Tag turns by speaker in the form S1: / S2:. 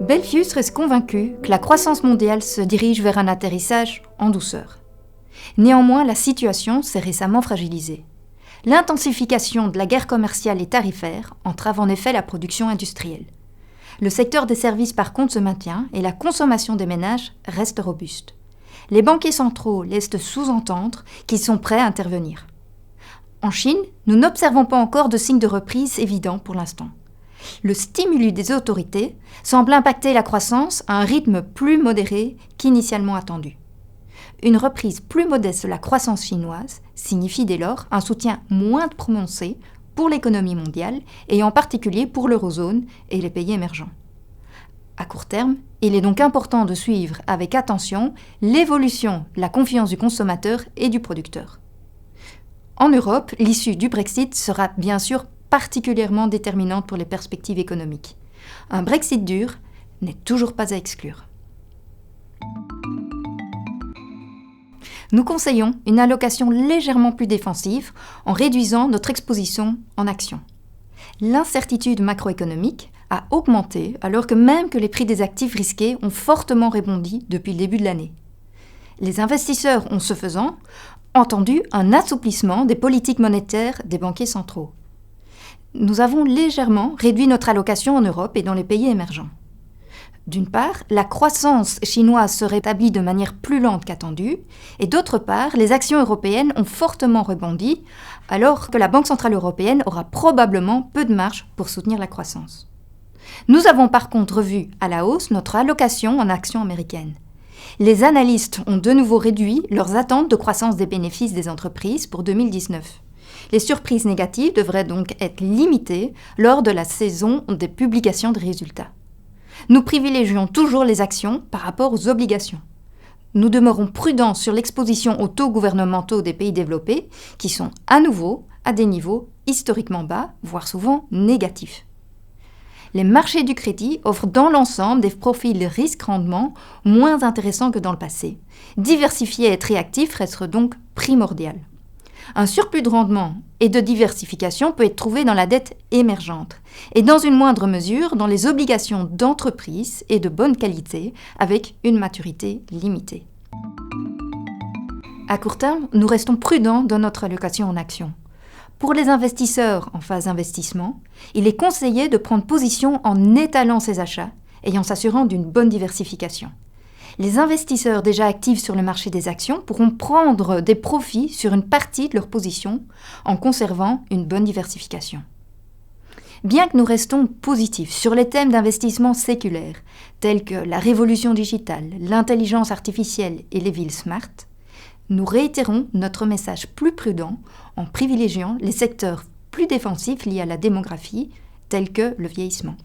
S1: Belfius reste convaincu que la croissance mondiale se dirige vers un atterrissage en douceur. Néanmoins, la situation s'est récemment fragilisée. L'intensification de la guerre commerciale et tarifaire entrave en effet la production industrielle. Le secteur des services par contre se maintient et la consommation des ménages reste robuste. Les banquiers centraux laissent sous-entendre qu'ils sont prêts à intervenir. En Chine, nous n'observons pas encore de signes de reprise évidents pour l'instant. Le stimulus des autorités semble impacter la croissance à un rythme plus modéré qu'initialement attendu. Une reprise plus modeste de la croissance chinoise signifie dès lors un soutien moins prononcé pour l'économie mondiale et en particulier pour l'eurozone et les pays émergents. À court terme, il est donc important de suivre avec attention l'évolution de la confiance du consommateur et du producteur. En Europe, l'issue du Brexit sera bien sûr particulièrement déterminante pour les perspectives économiques. Un Brexit dur n'est toujours pas à exclure. Nous conseillons une allocation légèrement plus défensive en réduisant notre exposition en actions. L'incertitude macroéconomique a augmenté alors que les prix des actifs risqués ont fortement rebondi depuis le début de l'année. Les investisseurs ont, ce faisant, entendu un assouplissement des politiques monétaires des banquiers centraux. Nous avons légèrement réduit notre allocation en Europe et dans les pays émergents. D'une part, la croissance chinoise se rétablit de manière plus lente qu'attendue, et d'autre part, les actions européennes ont fortement rebondi, alors que la Banque centrale européenne aura probablement peu de marge pour soutenir la croissance. Nous avons par contre revu à la hausse notre allocation en actions américaines. Les analystes ont de nouveau réduit leurs attentes de croissance des bénéfices des entreprises pour 2019. Les surprises négatives devraient donc être limitées lors de la saison des publications de résultats. Nous privilégions toujours les actions par rapport aux obligations. Nous demeurons prudents sur l'exposition aux taux gouvernementaux des pays développés, qui sont à nouveau à des niveaux historiquement bas, voire souvent négatifs. Les marchés du crédit offrent dans l'ensemble des profils risque-rendement moins intéressants que dans le passé. Diversifier et être réactif reste donc primordial. Un surplus de rendement et de diversification peut être trouvé dans la dette émergente et dans une moindre mesure dans les obligations d'entreprise et de bonne qualité avec une maturité limitée. À court terme, nous restons prudents dans notre allocation en actions. Pour les investisseurs en phase d'investissement, il est conseillé de prendre position en étalant ses achats et en s'assurant d'une bonne diversification. Les investisseurs déjà actifs sur le marché des actions pourront prendre des profits sur une partie de leur position en conservant une bonne diversification. Bien que nous restons positifs sur les thèmes d'investissement séculaires, tels que la révolution digitale, l'intelligence artificielle et les villes smart, nous réitérons notre message plus prudent en privilégiant les secteurs plus défensifs liés à la démographie, tels que le vieillissement.